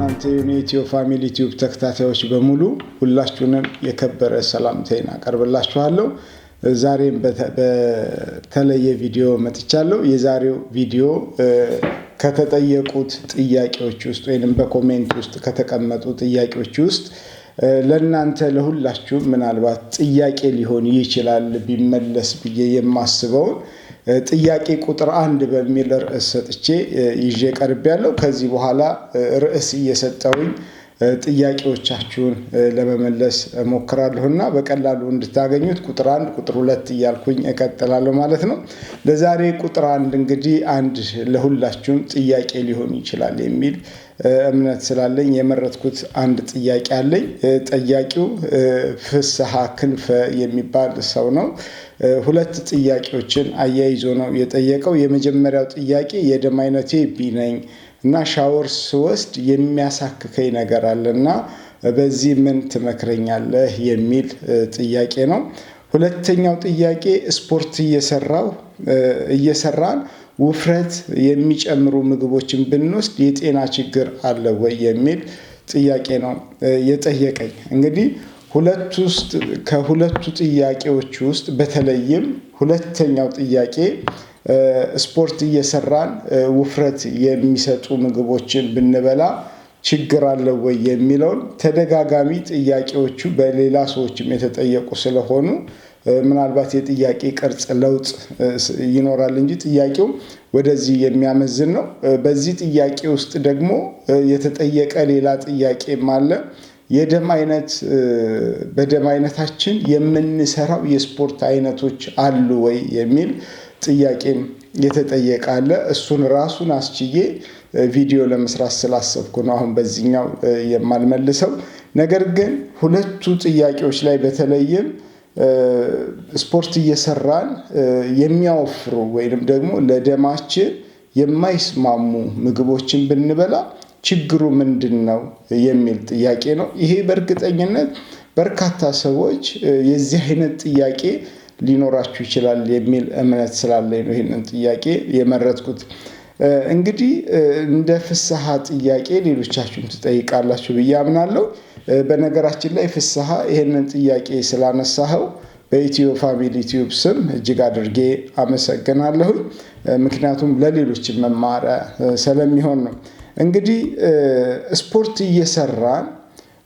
ለእናንተ የኢትዮ ፋሚሊ ቲዩብ ተከታታዮች በሙሉ ሁላችሁንም የከበረ ሰላምታዬን አቀርብላችኋለሁ። ዛሬም በተለየ ቪዲዮ መጥቻለሁ። የዛሬው ቪዲዮ ከተጠየቁት ጥያቄዎች ውስጥ ወይንም በኮሜንት ውስጥ ከተቀመጡ ጥያቄዎች ውስጥ ለእናንተ ለሁላችሁ ምናልባት ጥያቄ ሊሆን ይችላል ቢመለስ ብዬ የማስበውን ጥያቄ ቁጥር 1 በሚል ርዕስ ሰጥቼ ይዤ ቀርቤያለሁ። ከዚህ በኋላ ርዕስ እየሰጠሁኝ ጥያቄዎቻችሁን ለመመለስ እሞክራለሁና በቀላሉ እንድታገኙት ቁጥር 1 ቁጥር 2 እያልኩኝ እቀጥላለሁ ማለት ነው። ለዛሬ ቁጥር 1 እንግዲህ አንድ ለሁላችሁም ጥያቄ ሊሆን ይችላል የሚል እምነት ስላለኝ የመረጥኩት አንድ ጥያቄ አለኝ። ጠያቂው ፍስሐ ክንፈ የሚባል ሰው ነው። ሁለት ጥያቄዎችን አያይዞ ነው የጠየቀው። የመጀመሪያው ጥያቄ የደም አይነቴ ቢ ነኝ እና ሻወር ስወስድ የሚያሳክከኝ ነገር አለና በዚህ ምን ትመክረኛለህ የሚል ጥያቄ ነው። ሁለተኛው ጥያቄ ስፖርት እየሰራን ውፍረት የሚጨምሩ ምግቦችን ብንወስድ የጤና ችግር አለ ወይ የሚል ጥያቄ ነው የጠየቀኝ። እንግዲህ ከሁለቱ ጥያቄዎች ውስጥ በተለይም ሁለተኛው ጥያቄ ስፖርት እየሰራን ውፍረት የሚሰጡ ምግቦችን ብንበላ ችግር አለ ወይ የሚለውን ተደጋጋሚ ጥያቄዎቹ በሌላ ሰዎችም የተጠየቁ ስለሆኑ ምናልባት የጥያቄ ቅርጽ ለውጥ ይኖራል እንጂ ጥያቄው ወደዚህ የሚያመዝን ነው። በዚህ ጥያቄ ውስጥ ደግሞ የተጠየቀ ሌላ ጥያቄም አለ። በደም አይነታችን የምንሰራው የስፖርት አይነቶች አሉ ወይ የሚል ጥያቄም የተጠየቀ አለ። እሱን ራሱን አስችዬ ቪዲዮ ለመስራት ስላሰብኩ ነው አሁን በዚህኛው የማልመልሰው። ነገር ግን ሁለቱ ጥያቄዎች ላይ በተለይም ስፖርት እየሰራን የሚያወፍሩ ወይንም ደግሞ ለደማችን የማይስማሙ ምግቦችን ብንበላ ችግሩ ምንድነው የሚል ጥያቄ ነው። ይሄ በእርግጠኝነት በርካታ ሰዎች የዚህ አይነት ጥያቄ ሊኖራችሁ ይችላል የሚል እምነት ስላለኝ ነው ይሄንን ጥያቄ የመረጥኩት። እንግዲህ እንደ ፍስሐ ጥያቄ ሌሎቻችሁም ትጠይቃላችሁ ብዬ አምናለሁ። በነገራችን ላይ ፍስሐ ይሄንን ጥያቄ ስላነሳኸው በኢትዮ ፋሚሊ ቲዩብ ስም እጅግ አድርጌ አመሰግናለሁኝ። ምክንያቱም ለሌሎች መማሪያ ስለሚሆን ነው። እንግዲህ ስፖርት እየሰራን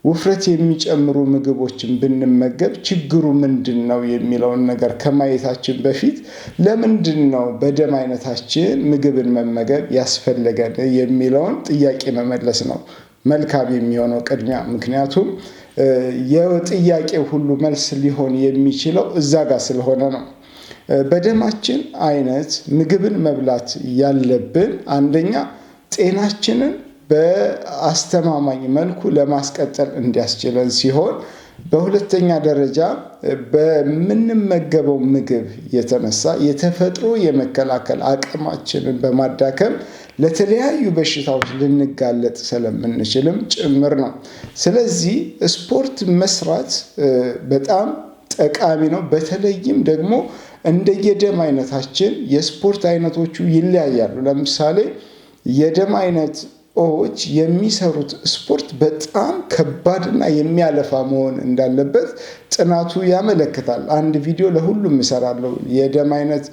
ውፍረት የሚጨምሩ ምግቦችን ብንመገብ ችግሩ ምንድነው የሚለውን ነገር ከማየታችን በፊት ለምንድነው በደም አይነታችን ምግብን መመገብ ያስፈለገን የሚለውን ጥያቄ መመለስ ነው መልካም የሚሆነው ቅድሚያ። ምክንያቱም የጥያቄው ሁሉ መልስ ሊሆን የሚችለው እዛ ጋር ስለሆነ ነው። በደማችን አይነት ምግብን መብላት ያለብን አንደኛ ጤናችንን በአስተማማኝ መልኩ ለማስቀጠል እንዲያስችለን ሲሆን፣ በሁለተኛ ደረጃ በምንመገበው ምግብ የተነሳ የተፈጥሮ የመከላከል አቅማችንን በማዳከም ለተለያዩ በሽታዎች ልንጋለጥ ስለምንችልም ጭምር ነው። ስለዚህ ስፖርት መስራት በጣም ጠቃሚ ነው። በተለይም ደግሞ እንደየደም አይነታችን የስፖርት አይነቶቹ ይለያያሉ። ለምሳሌ የደም አይነቶች የሚሰሩት ስፖርት በጣም ከባድና የሚያለፋ መሆን እንዳለበት ጥናቱ ያመለክታል። አንድ ቪዲዮ ለሁሉም እሰራለሁ። የደም አይነት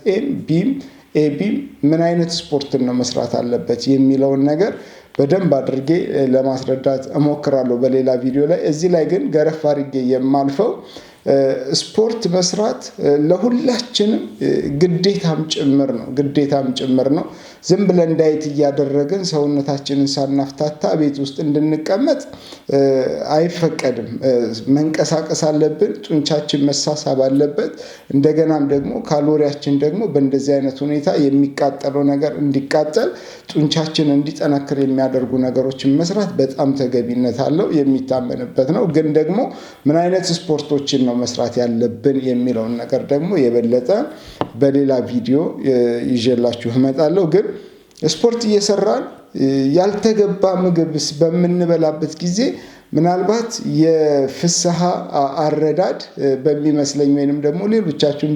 ኤቢም ምን አይነት ስፖርትን ነው መስራት አለበት የሚለውን ነገር በደንብ አድርጌ ለማስረዳት እሞክራለሁ በሌላ ቪዲዮ ላይ። እዚህ ላይ ግን ገረፍ አድርጌ የማልፈው ስፖርት መስራት ለሁላችንም ግዴታም ጭምር ነው። ዝም ብለን ዳይት እያደረግን ሰውነታችንን ሳናፍታታ ቤት ውስጥ እንድንቀመጥ አይፈቀድም። መንቀሳቀስ አለብን። ጡንቻችን መሳሳብ አለበት። እንደገናም ደግሞ ካሎሪያችን ደግሞ በእንደዚህ አይነት ሁኔታ የሚቃጠለው ነገር እንዲቃጠል፣ ጡንቻችን እንዲጠነክር የሚያደርጉ ነገሮችን መስራት በጣም ተገቢነት አለው፣ የሚታመንበት ነው። ግን ደግሞ ምን አይነት ስፖርቶችን ነው መስራት ያለብን የሚለውን ነገር ደግሞ የበለጠ በሌላ ቪዲዮ ይዤላችሁ እመጣለሁ። ግን ስፖርት እየሰራን ያልተገባ ምግብስ በምንበላበት ጊዜ ምናልባት የፍስሐ አረዳድ በሚመስለኝ ወይንም ደግሞ ሌሎቻችሁን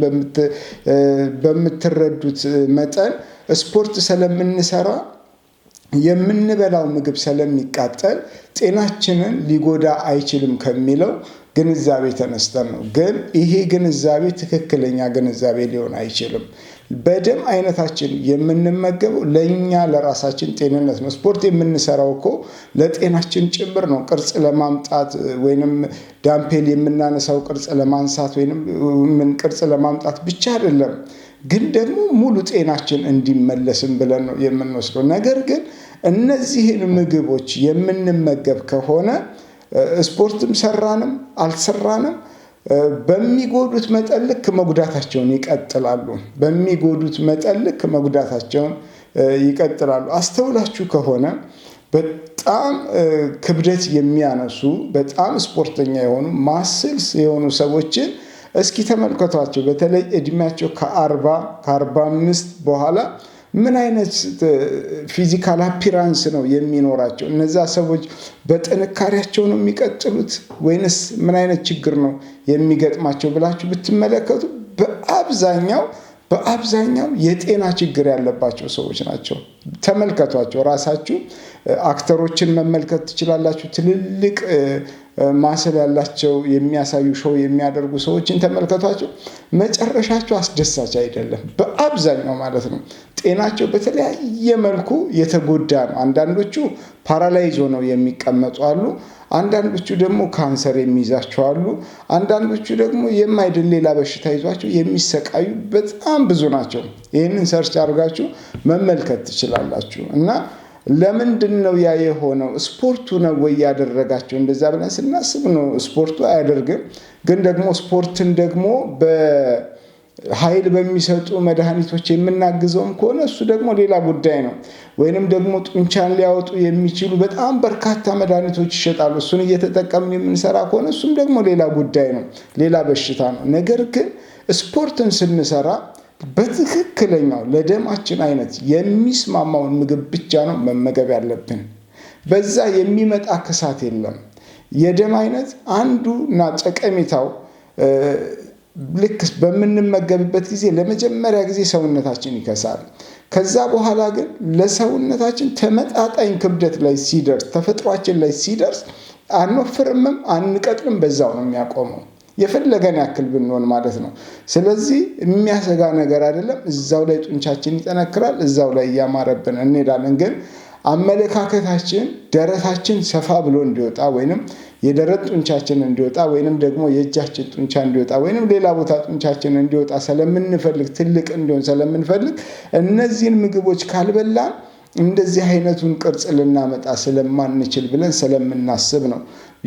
በምትረዱት መጠን ስፖርት ስለምንሰራ የምንበላው ምግብ ስለሚቃጠል ጤናችንን ሊጎዳ አይችልም ከሚለው ግንዛቤ ተነስተን ነው። ግን ይሄ ግንዛቤ ትክክለኛ ግንዛቤ ሊሆን አይችልም። በደም አይነታችን የምንመገበው ለእኛ ለራሳችን ጤንነት ነው። ስፖርት የምንሰራው እኮ ለጤናችን ጭምር ነው። ቅርጽ ለማምጣት ወይንም ዳምፔል የምናነሳው ቅርጽ ለማንሳት ወይንም ቅርጽ ለማምጣት ብቻ አይደለም። ግን ደግሞ ሙሉ ጤናችን እንዲመለስም ብለን ነው የምንወስደው። ነገር ግን እነዚህን ምግቦች የምንመገብ ከሆነ ስፖርትም ሰራንም አልሰራንም በሚጎዱት መጠን ልክ መጉዳታቸውን ይቀጥላሉ። በሚጎዱት መጠን ልክ መጉዳታቸውን ይቀጥላሉ። አስተውላችሁ ከሆነ በጣም ክብደት የሚያነሱ በጣም ስፖርተኛ የሆኑ ማስልስ የሆኑ ሰዎችን እስኪ ተመልከቷቸው። በተለይ እድሜያቸው ከ45 በኋላ ምን አይነት ፊዚካል አፒራንስ ነው የሚኖራቸው? እነዛ ሰዎች በጥንካሬያቸው ነው የሚቀጥሉት ወይንስ ምን አይነት ችግር ነው የሚገጥማቸው ብላችሁ ብትመለከቱ በአብዛኛው የጤና ችግር ያለባቸው ሰዎች ናቸው። ተመልከቷቸው። ራሳችሁ አክተሮችን መመልከት ትችላላችሁ። ትልልቅ ማሰል ያላቸው የሚያሳዩ ሾው የሚያደርጉ ሰዎችን ተመልከቷቸው። መጨረሻቸው አስደሳች አይደለም፣ በአብዛኛው ማለት ነው። ጤናቸው በተለያየ መልኩ የተጎዳ ነው። አንዳንዶቹ ፓራላይዝ ሆነው የሚቀመጡ አሉ። አንዳንዶቹ ደግሞ ካንሰር የሚይዛቸው አሉ። አንዳንዶቹ ደግሞ የማይድን ሌላ በሽታ ይዟቸው የሚሰቃዩ በጣም ብዙ ናቸው። ይህንን ሰርች አድርጋችሁ መመልከት ትችላላችሁ። እና ለምንድን ነው ያ የሆነው? ስፖርቱ ነው ወይ ያደረጋቸው? እንደዛ ብለን ስናስብ ነው ስፖርቱ አያደርግም። ግን ደግሞ ስፖርትን ደግሞ ኃይል በሚሰጡ መድኃኒቶች የምናግዘውም ከሆነ እሱ ደግሞ ሌላ ጉዳይ ነው። ወይንም ደግሞ ጡንቻን ሊያወጡ የሚችሉ በጣም በርካታ መድኃኒቶች ይሸጣሉ። እሱን እየተጠቀምን የምንሰራ ከሆነ እሱም ደግሞ ሌላ ጉዳይ ነው፣ ሌላ በሽታ ነው። ነገር ግን ስፖርትን ስንሰራ በትክክለኛው ለደማችን አይነት የሚስማማውን ምግብ ብቻ ነው መመገብ ያለብን። በዛ የሚመጣ ክሳት የለም። የደም አይነት አንዱና ጠቀሜታው ልክ በምንመገብበት ጊዜ ለመጀመሪያ ጊዜ ሰውነታችን ይከሳል። ከዛ በኋላ ግን ለሰውነታችን ተመጣጣኝ ክብደት ላይ ሲደርስ፣ ተፈጥሯችን ላይ ሲደርስ አንወፍርምም አንቀጥንም፣ በዛው ነው የሚያቆመው። የፈለገን ያክል ብንሆን ማለት ነው። ስለዚህ የሚያሰጋ ነገር አይደለም። እዛው ላይ ጡንቻችን ይጠነክራል፣ እዛው ላይ እያማረብን እንሄዳለን። ግን አመለካከታችን ደረታችን ሰፋ ብሎ እንዲወጣ ወይንም የደረት ጡንቻችን እንዲወጣ ወይንም ደግሞ የእጃችን ጡንቻ እንዲወጣ ወይንም ሌላ ቦታ ጡንቻችን እንዲወጣ ስለምንፈልግ፣ ትልቅ እንዲሆን ስለምንፈልግ እነዚህን ምግቦች ካልበላን እንደዚህ አይነቱን ቅርጽ ልናመጣ ስለማንችል ብለን ስለምናስብ ነው።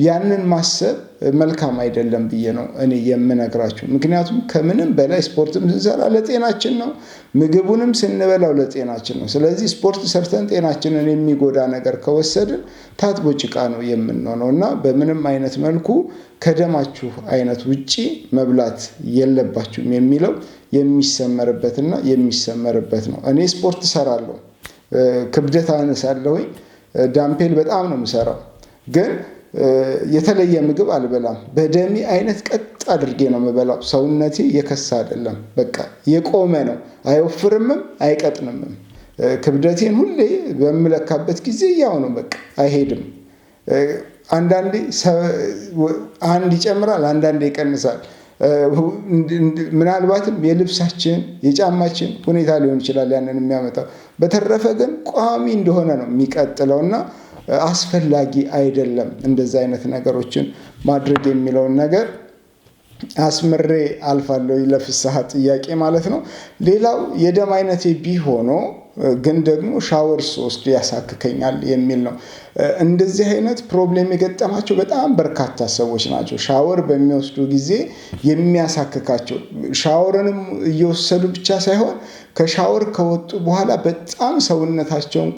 ያንን ማሰብ መልካም አይደለም ብዬ ነው እኔ የምነግራችሁ። ምክንያቱም ከምንም በላይ ስፖርትም ስንሰራ ለጤናችን ነው፣ ምግቡንም ስንበላው ለጤናችን ነው። ስለዚህ ስፖርት ሰርተን ጤናችንን የሚጎዳ ነገር ከወሰድን ታጥቦ ጭቃ ነው የምንሆነው እና በምንም አይነት መልኩ ከደማችሁ አይነት ውጪ መብላት የለባችሁም የሚለው የሚሰመርበትና የሚሰመርበት ነው። እኔ ስፖርት እሰራለሁ፣ ክብደት አነሳለሁኝ፣ ዳምፔል በጣም ነው የምሰራው። ግን የተለየ ምግብ አልበላም። በደሜ አይነት ቀጥ አድርጌ ነው የምበላው። ሰውነቴ የከሳ አይደለም፣ በቃ የቆመ ነው። አይወፍርምም አይቀጥንምም። ክብደቴን ሁሌ በምለካበት ጊዜ ያው ነው፣ በቃ አይሄድም። አንዳንዴ አንድ ይጨምራል፣ አንዳንዴ ይቀንሳል። ምናልባትም የልብሳችን የጫማችን ሁኔታ ሊሆን ይችላል ያንን የሚያመጣው። በተረፈ ግን ቋሚ እንደሆነ ነው የሚቀጥለውና አስፈላጊ አይደለም እንደዚህ አይነት ነገሮችን ማድረግ የሚለውን ነገር አስምሬ አልፋለሁ። ለፍስሐ ጥያቄ ማለት ነው። ሌላው የደም አይነቴ ቢሆኖ ግን ደግሞ ሻወር ስወስድ ያሳክከኛል የሚል ነው። እንደዚህ አይነት ፕሮብሌም የገጠማቸው በጣም በርካታ ሰዎች ናቸው። ሻወር በሚወስዱ ጊዜ የሚያሳክካቸው፣ ሻወርንም እየወሰዱ ብቻ ሳይሆን ከሻወር ከወጡ በኋላ በጣም ሰውነታቸውን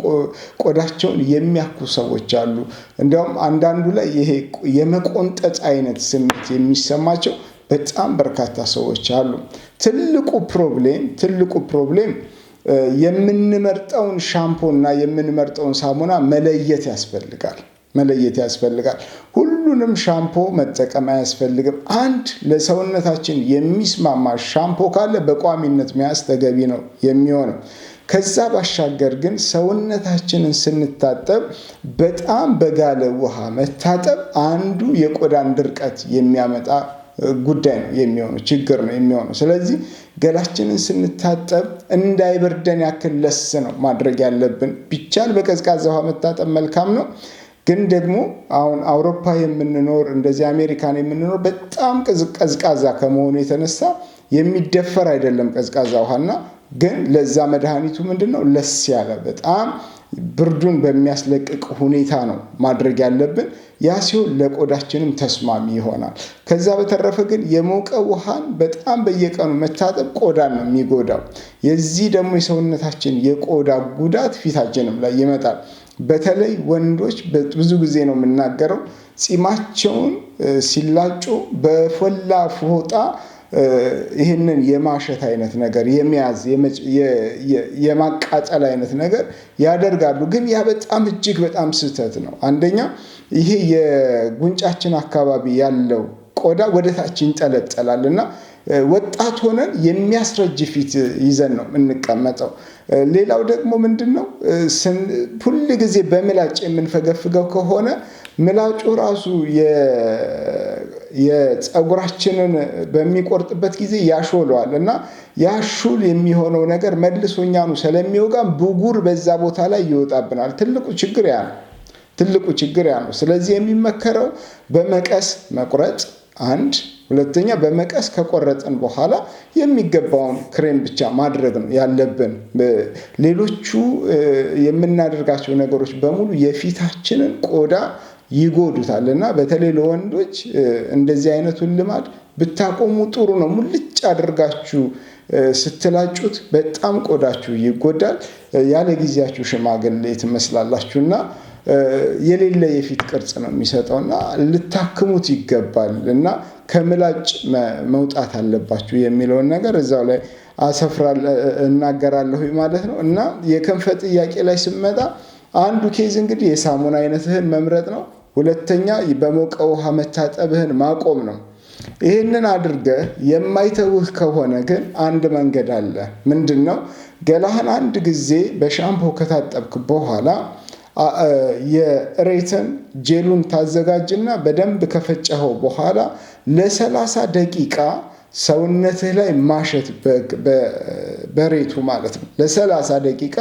ቆዳቸውን የሚያኩ ሰዎች አሉ። እንዲያውም አንዳንዱ ላይ ይሄ የመቆንጠጥ አይነት ስሜት የሚሰማቸው በጣም በርካታ ሰዎች አሉ። ትልቁ ፕሮብሌም የምንመርጠውን ሻምፖ እና የምንመርጠውን ሳሙና መለየት ያስፈልጋል። ሁሉንም ሻምፖ መጠቀም አያስፈልግም። አንድ ለሰውነታችን የሚስማማ ሻምፖ ካለ በቋሚነት መያዝ ተገቢ ነው የሚሆነው። ከዛ ባሻገር ግን ሰውነታችንን ስንታጠብ በጣም በጋለ ውሃ መታጠብ አንዱ የቆዳን ድርቀት የሚያመጣ ጉዳይ ነው የሚሆነው፣ ችግር ነው የሚሆነው። ስለዚህ ገላችንን ስንታጠብ እንዳይበርደን ያክል ለስ ነው ማድረግ ያለብን። ቢቻል በቀዝቃዛ ውሃ መታጠብ መልካም ነው። ግን ደግሞ አሁን አውሮፓ የምንኖር እንደዚህ አሜሪካን የምንኖር በጣም ቀዝቃዛ ከመሆኑ የተነሳ የሚደፈር አይደለም ቀዝቃዛ ውሃና። ግን ለዛ መድኃኒቱ ምንድነው? ለስ ያለ በጣም ብርዱን በሚያስለቅቅ ሁኔታ ነው ማድረግ ያለብን። ያ ሲሆን ለቆዳችንም ተስማሚ ይሆናል። ከዛ በተረፈ ግን የሞቀ ውሃን በጣም በየቀኑ መታጠብ ቆዳን ነው የሚጎዳው። የዚህ ደግሞ የሰውነታችን የቆዳ ጉዳት ፊታችንም ላይ ይመጣል። በተለይ ወንዶች ብዙ ጊዜ ነው የምናገረው፣ ጺማቸውን ሲላጩ በፈላ ፎጣ ይህንን የማሸት አይነት ነገር የመያዝ የማቃጠል አይነት ነገር ያደርጋሉ። ግን ያ በጣም እጅግ በጣም ስህተት ነው። አንደኛ ይሄ የጉንጫችን አካባቢ ያለው ቆዳ ወደ ታች ይንጠለጠላል እና ወጣት ሆነን የሚያስረጅ ፊት ይዘን ነው የምንቀመጠው። ሌላው ደግሞ ምንድነው? ሁል ጊዜ በምላጭ የምንፈገፍገው ከሆነ ምላጩ ራሱ የፀጉራችንን በሚቆርጥበት ጊዜ ያሾለዋል እና ያሹል የሚሆነው ነገር መልሶ እኛኑ ስለሚወጋን ብጉር በዛ ቦታ ላይ ይወጣብናል። ትልቁ ችግር ያ ነው። ስለዚህ የሚመከረው በመቀስ መቁረጥ አንድ፣ ሁለተኛ በመቀስ ከቆረጥን በኋላ የሚገባውን ክሬም ብቻ ማድረግ ነው ያለብን። ሌሎቹ የምናደርጋቸው ነገሮች በሙሉ የፊታችንን ቆዳ ይጎዱታል እና በተለይ ለወንዶች እንደዚህ አይነቱን ልማድ ብታቆሙ ጥሩ ነው። ሙልጭ አድርጋችሁ ስትላጩት በጣም ቆዳችሁ ይጎዳል። ያለ ጊዜያችሁ ሽማግሌ ትመስላላችሁና የሌለ የፊት ቅርጽ ነው የሚሰጠውና ልታክሙት ይገባል እና ከምላጭ መውጣት አለባችሁ የሚለውን ነገር እዛው ላይ እናገራለሁ ማለት ነው። እና የከንፈር ጥያቄ ላይ ስመጣ አንዱ ኬዝ እንግዲህ የሳሙና አይነትህን መምረጥ ነው። ሁለተኛ በሞቀ ውሃ መታጠብህን ማቆም ነው። ይህንን አድርገህ የማይተውህ ከሆነ ግን አንድ መንገድ አለ። ምንድነው? ገላህን አንድ ጊዜ በሻምፖ ከታጠብክ በኋላ የሬትን ጄሉን ታዘጋጅና በደንብ ከፈጨኸው በኋላ ለ30 ደቂቃ ሰውነትህ ላይ ማሸት በሬቱ ማለት ነው። ለ30 ደቂቃ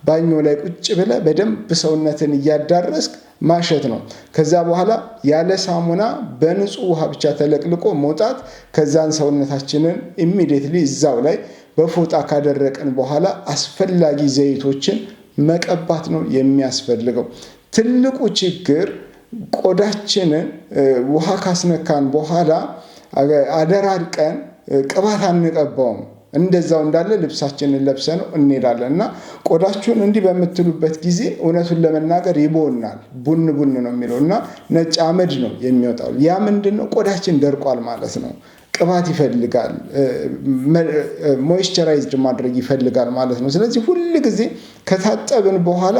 ባኞ ላይ ቁጭ ብለህ በደንብ ሰውነትን እያዳረስክ ማሸት ነው። ከዛ በኋላ ያለ ሳሙና በንጹህ ውሃ ብቻ ተለቅልቆ መውጣት። ከዛን ሰውነታችንን ኢሚዲየትሊ እዛው ላይ በፎጣ ካደረቅን በኋላ አስፈላጊ ዘይቶችን መቀባት ነው የሚያስፈልገው። ትልቁ ችግር ቆዳችንን ውሃ ካስነካን በኋላ አደራርቀን ቅባት አንቀባውም። እንደዛው እንዳለ ልብሳችንን ለብሰነው እንሄዳለን እና ቆዳችሁን እንዲህ በምትሉበት ጊዜ እውነቱን ለመናገር ይቦናል። ቡን ነው የሚለው እና ነጭ አመድ ነው የሚወጣው። ያ ምንድነው? ቆዳችን ደርቋል ማለት ነው። ቅባት ይፈልጋል፣ ሞይስቸራይዝድ ማድረግ ይፈልጋል ማለት ነው። ስለዚህ ሁል ጊዜ ከታጠብን በኋላ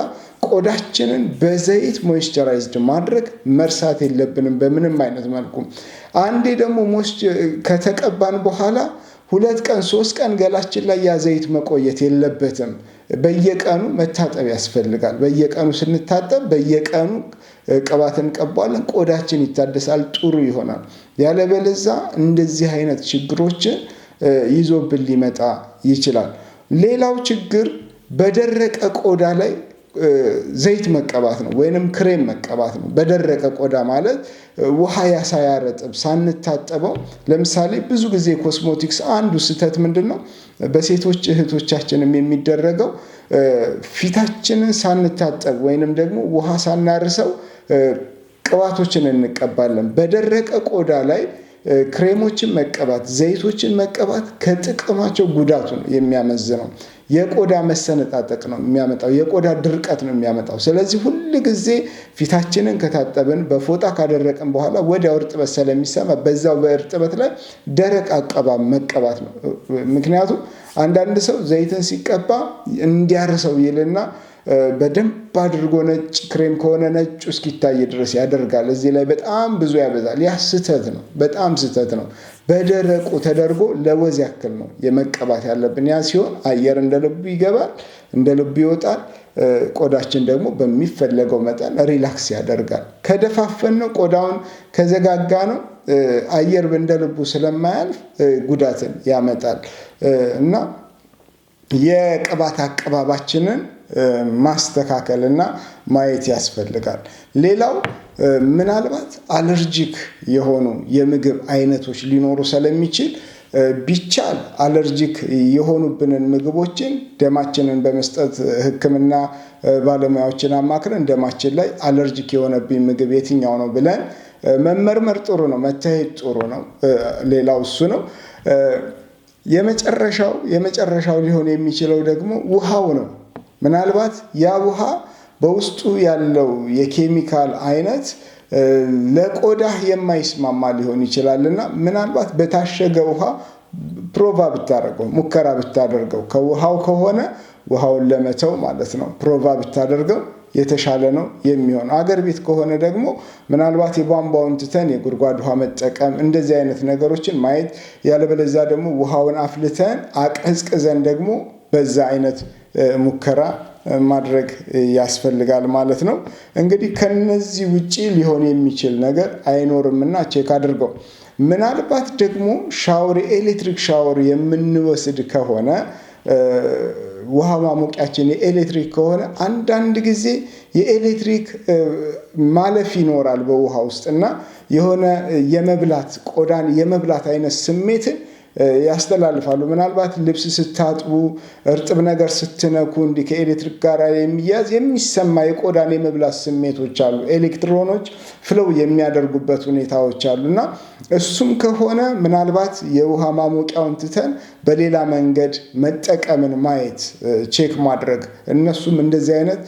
ቆዳችንን በዘይት ሞይስቸራይዝድ ማድረግ መርሳት የለብንም በምንም አይነት መልኩ። አንዴ ደግሞ ከተቀባን በኋላ 2 ቀን 3 ቀን ገላችን ላይ ያ ዘይት መቆየት የለበትም። በየቀኑ መታጠብ ያስፈልጋል። በየቀኑ ስንታጠብ በየቀኑ ቅባት እንቀባለን፣ ቆዳችን ይታደሳል፣ ጥሩ ይሆናል። ያለበለዚያ እንደዚህ አይነት ችግሮችን ይዞብን ሊመጣ ይችላል። ሌላው ችግር በደረቀ ቆዳ ላይ ዘይት መቀባት ነው ወይንም ክሬም መቀባት ነው። በደረቀ ቆዳ ማለት ውሃ ሳያረጥብ ሳንታጠበው። ለምሳሌ ብዙ ጊዜ ኮስሞቲክስ አንዱ ስህተት ምንድነው? በሴቶች እህቶቻችንም የሚደረገው ፊታችንን ሳንታጠብ ወይንም ደግሞ ውሃ ሳናርሰው ቅባቶችን እንቀባለን። በደረቀ ቆዳ ላይ ክሬሞችን መቀባት፣ ዘይቶችን መቀባት ከጥቅማቸው ጉዳቱ ነው የሚያመዝነው። የቆዳ መሰነጣጠቅ ነው የሚያመጣው፣ የቆዳ ድርቀት ነው የሚያመጣው። ስለዚህ ሁል ጊዜ ፊታችንን ከታጠብን በፎጣ ካደረቅን በኋላ ወዲያው እርጥበት ስለሚሰማ በዛው በእርጥበት ላይ ደረቅ አቀባብ መቀባት ነው። ምክንያቱም አንዳንድ ሰው ዘይትን ሲቀባ እንዲያርሰው ይልና በደንብ አድርጎ ነጭ ክሬም ከሆነ ነጩ እስኪታይ ድረስ ያደርጋል። እዚህ ላይ በጣም ብዙ ያበዛል። ያ ስህተት ነው፣ በጣም ስህተት ነው። በደረቁ ተደርጎ ለወዝ ያክል ነው የመቀባት ያለብን። ያ ሲሆን አየር እንደ ልቡ ይገባል፣ እንደ ልቡ ይወጣል። ቆዳችን ደግሞ በሚፈለገው መጠን ሪላክስ ያደርጋል። ከደፋፈን ነው ቆዳውን ከዘጋጋ ነው አየር እንደ ልቡ ስለማያልፍ ጉዳትን ያመጣል እና የቅባት አቀባባችንን ማስተካከልና ማየት ያስፈልጋል። ሌላው ምናልባት አለርጂክ የሆኑ የምግብ አይነቶች ሊኖሩ ስለሚችል ቢቻል አለርጂክ የሆኑብንን ምግቦችን ደማችንን በመስጠት ሕክምና ባለሙያዎችን አማክረን ደማችን ላይ አለርጂክ የሆነብኝ ምግብ የትኛው ነው ብለን መመርመር ጥሩ ነው፣ መታየት ጥሩ ነው። ሌላው እሱ ነው። የመጨረሻው ሊሆን የሚችለው ደግሞ ውሃው ነው። ምናልባት ያ ውሃ በውስጡ ያለው የኬሚካል አይነት ለቆዳህ የማይስማማ ሊሆን ይችላልና ምናልባት በታሸገ ውሃ ፕሮቫ ብታደርገው፣ ሙከራ ብታደርገው፣ ከውሃው ከሆነ ውሃውን ለመተው ማለት ነው፣ ፕሮቫ ብታደርገው የተሻለ ነው የሚሆነው። አገር ቤት ከሆነ ደግሞ ምናልባት የቧንቧውን ትተን የጉድጓድ ውሃ መጠቀም፣ እንደዚህ አይነት ነገሮችን ማየት፣ ያለበለዚያ ደግሞ ውሃውን አፍልተን አቀዝቅዘን ደግሞ በዛ አይነት ሙከራ ማድረግ ያስፈልጋል ማለት ነው። እንግዲህ ከነዚህ ውጪ ሊሆን የሚችል ነገር አይኖርምና ቼክ አድርገው። ምናልባት ደግሞ ሻወር፣ የኤሌክትሪክ ሻወር የምንወስድ ከሆነ ውሃ ማሞቂያችን የኤሌክትሪክ ከሆነ አንዳንድ ጊዜ የኤሌክትሪክ ማለፍ ይኖራል በውሃ ውስጥ እና የሆነ የመብላት ቆዳን የመብላት አይነት ስሜትን ያስተላልፋሉ። ምናልባት ልብስ ስታጥቡ፣ እርጥብ ነገር ስትነኩ እንዲህ ከኤሌክትሪክ ጋር የሚያዝ የሚሰማ የቆዳን የመብላት ስሜቶች አሉ። ኤሌክትሮኖች ፍለው የሚያደርጉበት ሁኔታዎች አሉና እሱም ከሆነ ምናልባት የውሃ ማሞቂያውን ትተን በሌላ መንገድ መጠቀምን ማየት፣ ቼክ ማድረግ። እነሱም እንደዚህ አይነት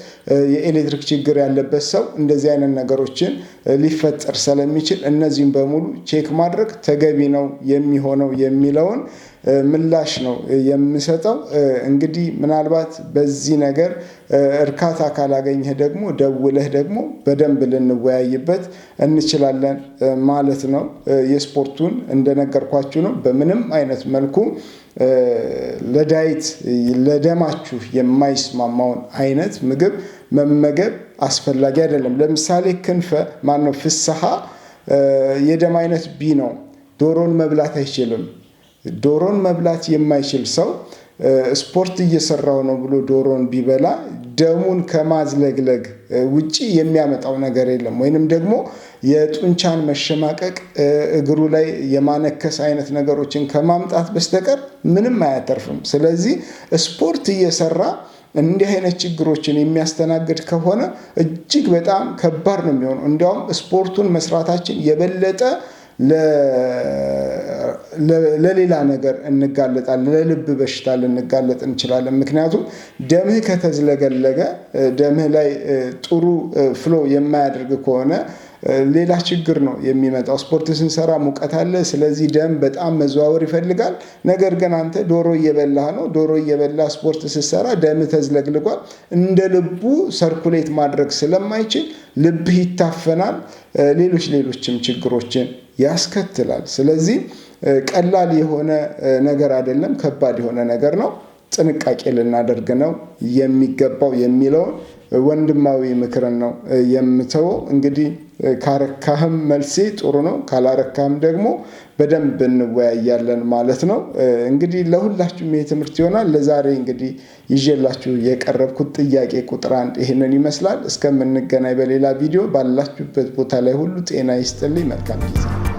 የኤሌክትሪክ ችግር ያለበት ሰው እንደዚህ አይነት ነገሮችን ሊፈጠር ስለሚችል እነዚህም በሙሉ ቼክ ማድረግ ተገቢ ነው የሚሆነው የሚለውን ምላሽ ነው የምሰጠው። እንግዲህ ምናልባት በዚህ ነገር እርካታ ካላገኘህ ደግሞ ደውለህ ደግሞ በደንብ ልንወያይበት እንችላለን ማለት ነው። የስፖርቱን እንደነገርኳችሁ ነው። በምንም አይነት መልኩ ለዳይት ለደማችሁ የማይስማማውን አይነት ምግብ መመገብ አስፈላጊ አይደለም። ለምሳሌ ፍስሐ የደም አይነት ቢ ነው። ዶሮን መብላት አይችልም። ዶሮን መብላት የማይችል ሰው ስፖርት እየሰራው ነው ብሎ ዶሮን ቢበላ ደሙን ከማዝለግለግ ውጪ የሚያመጣው ነገር የለም። ወይንም ደግሞ የጡንቻን መሸማቀቅ፣ እግሩ ላይ የማነከስ አይነት ነገሮችን ከማምጣት በስተቀር ምንም አያተርፍም። ስለዚህ ስፖርት እየሰራ እንዲህ አይነት ችግሮችን የሚያስተናግድ ከሆነ እጅግ በጣም ከባድ ነው የሚሆነው። እንዲያውም ስፖርቱን መስራታችን የበለጠ ለሌላ ነገር እንጋለጣለን። ለልብ በሽታ ልንጋለጥ እንችላለን። ምክንያቱም ደምህ ከተዝለገለገ፣ ደምህ ላይ ጥሩ ፍሎ የማያደርግ ከሆነ ሌላ ችግር ነው የሚመጣው። ስፖርት ስንሰራ ሙቀት አለ። ስለዚህ ደም በጣም መዘዋወር ይፈልጋል። ነገር ግን አንተ ዶሮ እየበላህ ነው። ዶሮ እየበላህ ስፖርት ስትሰራ ደምህ ተዝለግልጓል። እንደ ልቡ ሰርኩሌት ማድረግ ስለማይችል ልብህ ይታፈናል። ሌሎችም ችግሮችን ያስከትላል። ስለዚህ ቀላል የሆነ ነገር አይደለም፣ ከባድ የሆነ ነገር ነው። ጥንቃቄ ልናደርግ ነው የሚገባው የሚለውን ወንድማዊ ምክርን ነው የምተወው። እንግዲህ ካረካህም መልሴ ጥሩ ነው፣ ካላረካህም ደግሞ በደንብ እንወያያለን ማለት ነው። እንግዲህ ለሁላችሁም ይሄ ትምህርት ይሆናል። ለዛሬ እንግዲህ ይዤላችሁ የቀረብኩት ጥያቄ ቁጥር 1 ይህንን ይመስላል። እስከምንገናኝ በሌላ ቪዲዮ፣ ባላችሁበት ቦታ ላይ ሁሉ ጤና ይስጥልኝ። መልካም ጊዜ